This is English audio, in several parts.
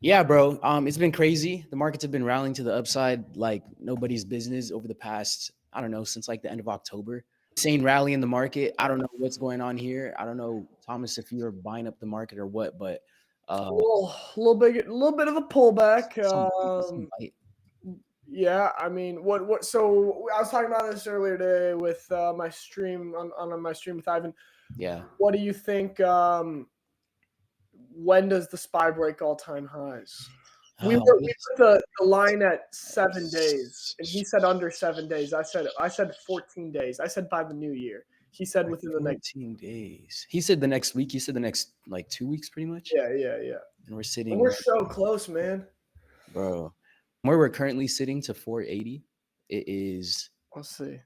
Yeah, bro. It's been crazy. The markets have been rallying to the upside like nobody's business over the past, I don't know, since like the end of October. Insane rally in the market. I don't know what's going on here. I don't know, Thomas, if you're buying up the market or what, but A little bit of a pullback. some bite. Yeah, I mean, what? So I was talking about this earlier today with my stream on my stream with Ivan. Yeah. What do you think? When does the SPY break all-time highs? We Oh, put the line at 7 days, and he said under 7 days. I said 14 days. I said by the new year. He said like within the next. 14 days. He said the next week. You said the next like 2 weeks, pretty much. Yeah. And we're And sitting we're right, so close, man. bro. Where we're currently sitting to 480, it is Let's see.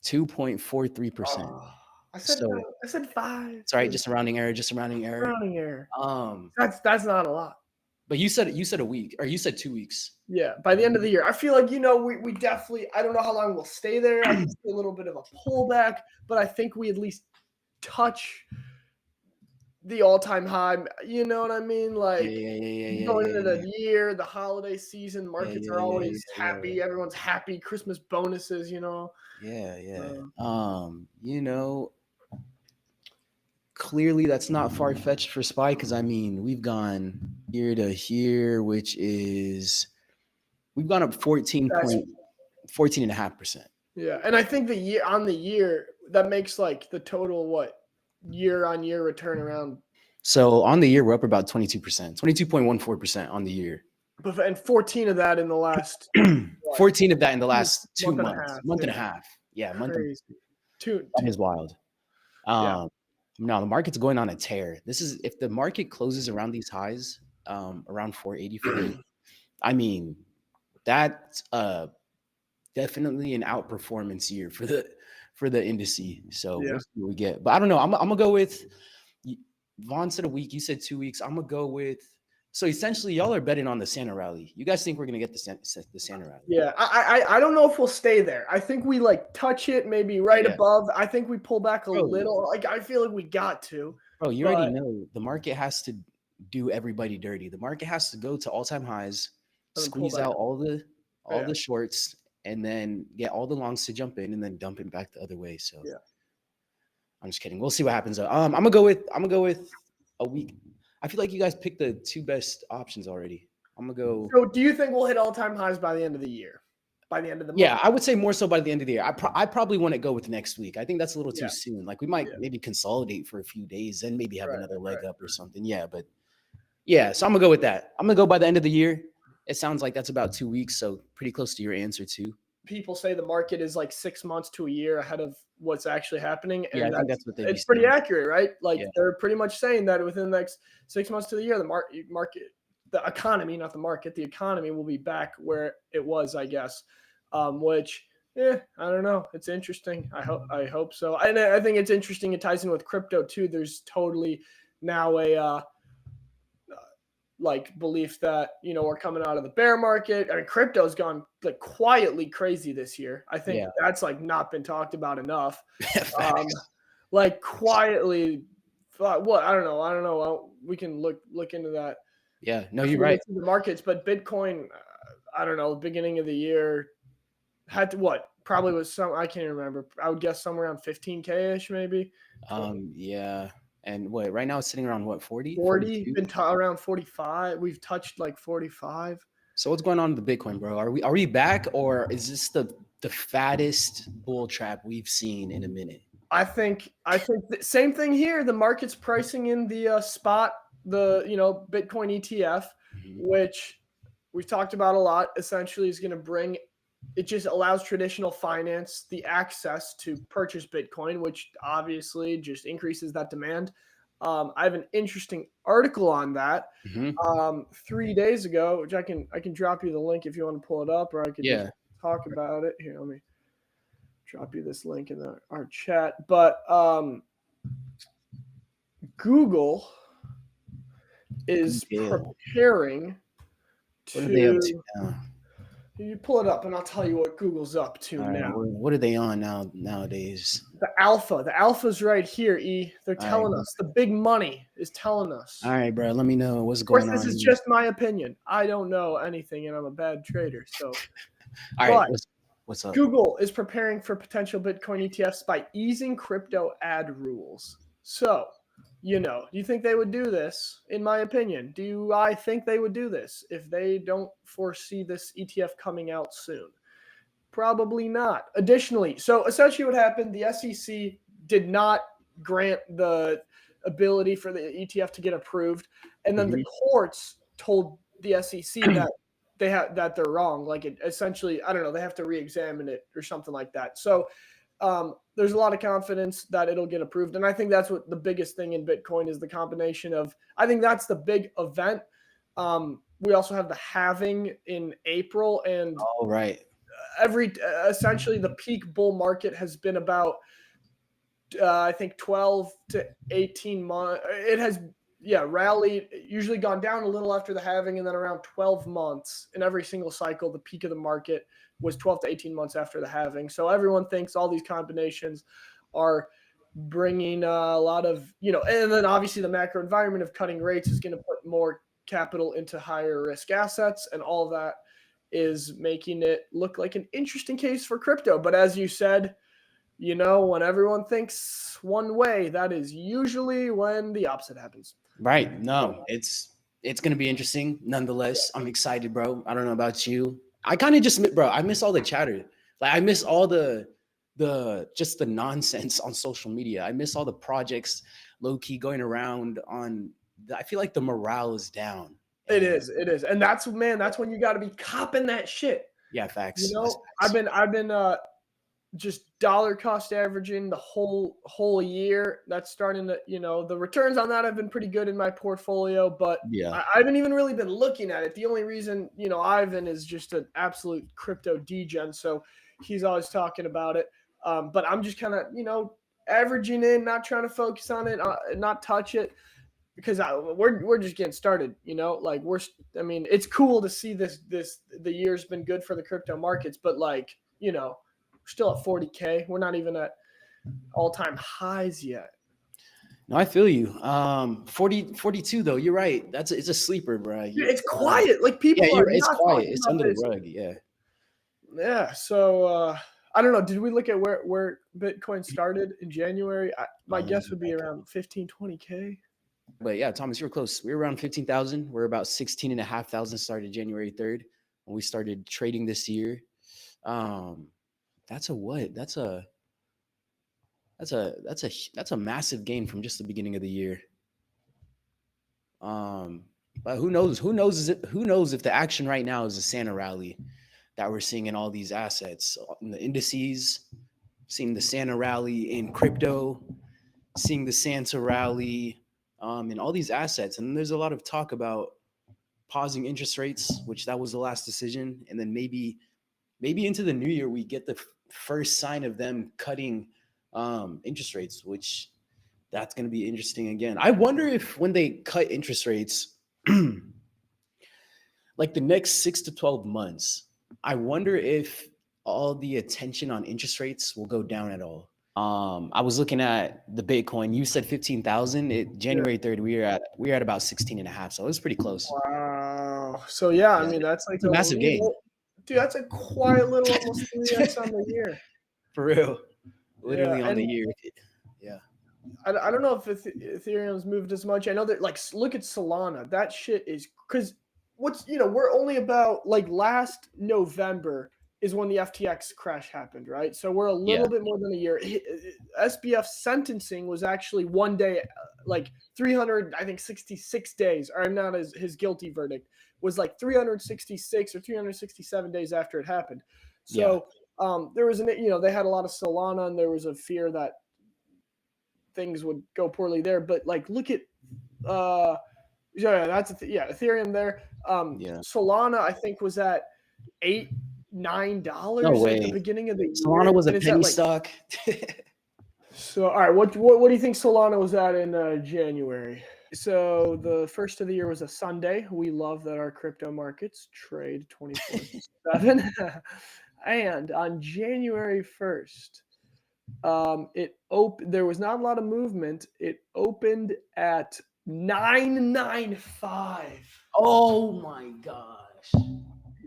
2.43%. Oh, I said So I said 5. sorry, just a rounding error, just a rounding error. Rounding error. Um, That's not a lot. but you said a week, or you said 2 weeks. Yeah, by the end of the year. I feel like, we definitely, I don't know how long we'll stay there. I can see a little bit of a pullback, but I think we at least touch the all-time high. You know what I mean? Like going into the year, the holiday season, markets are always happy. Everyone's happy. Christmas bonuses, Yeah. Clearly that's not far-fetched for SPY because I mean we've gone here to here, which is we've gone up 14.14.5%. Yeah, and I think the year that makes like the total year-on-year return around. So on the year we're up about 22%, 22.14% on the year. And 14 of that in the last 14 of that in the last 2 months, month and a half. Yeah, crazy. That is wild. Yeah. No, the market's going on a tear. This is if the market closes around these highs, around 480, I mean, that's definitely an outperformance year for the indices. So we'll see what we get. But I don't know. I'm gonna go with Vaughn said a week. You said 2 weeks. I'm gonna go with. So essentially, y'all are betting on the Santa rally. You guys think we're gonna get the Santa rally? Yeah, I don't know if we'll stay there. I think we touch it maybe right above. I think we pull back a little. I feel like we got to. Bro, you already know the market has to do everybody dirty. The market has to go to all-time highs, squeeze out all the shorts, and then get all the longs to jump in, and then dump it back the other way. So yeah, I'm just kidding. We'll see what happens. I'm gonna go with a week. I feel like you guys picked the two best options already. I'm gonna go. So do you think we'll hit all-time highs by the end of the year? By the end of the month? Yeah, I would say more so by the end of the year. I probably wouldn't go with next week. I think that's a little too soon. Like we might maybe consolidate for a few days and maybe have another leg up or something. Yeah, but yeah, so I'm gonna go with that. I'm gonna go by the end of the year. It sounds like that's about 2 weeks, so pretty close to your answer too. People say the market is like 6 months to a year ahead of what's actually happening, and I think that's what it's pretty accurate, right? Like they're pretty much saying that within the next 6 months to the year, the market, the economy, not the market, the economy will be back where it was, I guess. Which, I don't know. It's interesting. I hope so. And I think it's interesting. It ties in with crypto too. There's totally now a belief that we're coming out of the bear market. I mean, crypto's gone quietly crazy this year. I think that's not been talked about enough. Quietly, what I don't know. We can look into that. Yeah, no, you're right. The markets, but Bitcoin, I don't know. Beginning of the year had to probably was some. I can't remember. I would guess somewhere around 15K ish, maybe. Yeah. And right now it's sitting around 40? 40, been around 45. We've touched 45. So what's going on with the Bitcoin, bro? Are we back, or is this the fattest bull trap we've seen in a minute? I think the same thing here. The market's pricing in the spot, the Bitcoin ETF, which we've talked about a lot. Essentially, is going to bring. It just allows traditional finance the access to purchase Bitcoin, which obviously just increases that demand. I have an interesting article on that 3 days ago, which I can drop you the link if you want to pull it up, or I could just talk about it. Here, let me drop you this link in our chat. But Google is preparing What are they up to now? You pull it up, and I'll tell you what Google's up to All right, now. what are they on nowadays? The alpha's right here. They're All right, telling us the big money is telling us. all right, bro. Let me know what's Of course, going this on is here. just my opinion. I don't know anything, and I'm a bad trader. So, All right, but what's up? Google is preparing for potential Bitcoin ETFs by easing crypto ad rules. So, do you think they would do this? In my opinion, do I think they would do this if they don't foresee this ETF coming out soon? Probably not. Additionally, so essentially what happened, the SEC did not grant the ability for the ETF to get approved, and then the courts told the SEC that they're wrong. Like it essentially, I don't know, they have to re-examine it or something like that. So there's a lot of confidence that it'll get approved, and I think that's what the biggest thing in Bitcoin is, the combination of. I think that's the big event. We also have the halving in April, and All right. essentially the peak bull market has been about I think 12 to 18 months. It has rallied, usually gone down a little after the halving, and then around 12 months in every single cycle. The peak of the market was 12 to 18 months after the halving. So everyone thinks all these combinations are bringing a lot of, and then obviously the macro environment of cutting rates is going to put more capital into higher risk assets, and all that is making it look like an interesting case for crypto. But as you said, when everyone thinks one way, that is usually when the opposite happens. Right. No, it's going to be interesting. Nonetheless, I'm excited, bro. I don't know about you. I kind of just, bro, I miss all the chatter. Like I miss all the just the nonsense on social media. I miss all the projects low key going around on. I feel like the morale is down. It is. And that's when you got to be copping that shit. Yeah, facts. I've been just dollar cost averaging the whole year. That's starting to, the returns on that have been pretty good in my portfolio, but yeah, I haven't even really been looking at it. The only reason, Ivan is just an absolute crypto degen, so he's always talking about it. But I'm just kind of, averaging in, not trying to focus on it, not touch it, because we're just getting started, like it's cool to see the year's been good for the crypto markets, but like, we're still at 40K. We're not even at all-time highs yet. No, I feel you. 42 though. You're right. It's a sleeper, bro. It's quiet. Like people are it's not quiet. talking It's about under this. the rug. Yeah. Yeah. So I don't know. Did we look at where Bitcoin started in January? My guess would be around 15, 20K. But yeah, Thomas, you're close. We were around 15,000. We're about 16,500 started January 3rd when we started trading this year. That's a what? That's a massive gain from just the beginning of the year. But who knows? Who knows if the action right now is a Santa rally that we're seeing in all these assets, in the indices, seeing the Santa rally in crypto, seeing the Santa rally in all these assets. And there's a lot of talk about pausing interest rates, which that was the last decision. And then maybe into the new year, we get the first sign of them cutting interest rates, which that's going to be interesting again. I wonder if when they cut interest rates, like the next 6 to 12 months, I wonder if all the attention on interest rates will go down at all. I was looking at the Bitcoin. You said 15,000. January 3rd, we were at about 16 and a half. So it was pretty close. Wow. So yeah, I Yeah, mean that's like it's a massive gain. Dude, that's a quiet little almost 3x on the year. For real. Literally Yeah, on the year. Yeah. I don't know if Ethereum's moved as much. I know that, like, look at Solana. That shit is because we're only about, like, last November is when the FTX crash happened, right? So we're a little bit more than a year. SBF sentencing was actually one day, like 366 days, or not his guilty verdict was like 366 or 367 days after it happened. So there was they had a lot of Solana, and there was a fear that things would go poorly there. But like, look at Ethereum there. Solana, I think, was at $8-9 at the beginning of the year. Solana was a penny stock. So all right, what do you think Solana was at in January? So the first of the year was a Sunday. We love that our crypto markets trade 24/7. And on January 1st, there was not a lot of movement. It opened at 995. Oh my gosh.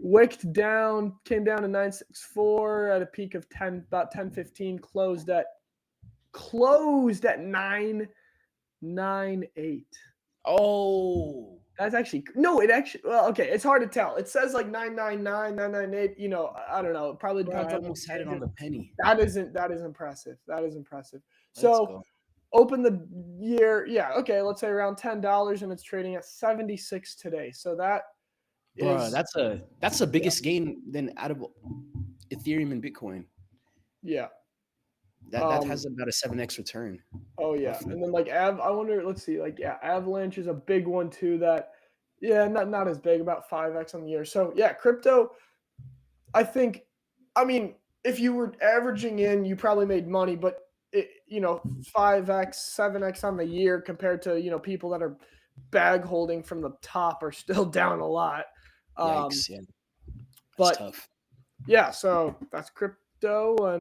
Wicked down, came down to 964 at a peak of 10, about 1015, closed at 998. Oh, That's actually no, it actually well, okay, it's hard to tell. It says like 999, 998, I don't know. It probably bro, depends I on the almost had it on exchanges. the penny. That is impressive. That is impressive. Let's So go. open the year, yeah, okay, let's say around $10 and it's trading at 76 today. So that Bro, is that's the yeah, biggest gain than out of Ethereum and Bitcoin. yeah. That Um has about a 7x return, Oh yeah, roughly. and then like I wonder. Let's see, like yeah, Avalanche is a big one too. That yeah, not as big, about 5x on the year. So yeah, crypto. I think, I mean, if you were averaging in, you probably made money, but 5x, 7x on the year compared to people that are bag holding from the top are still down a lot. Um, Yikes, yeah. That's but tough. yeah, so that's crypto.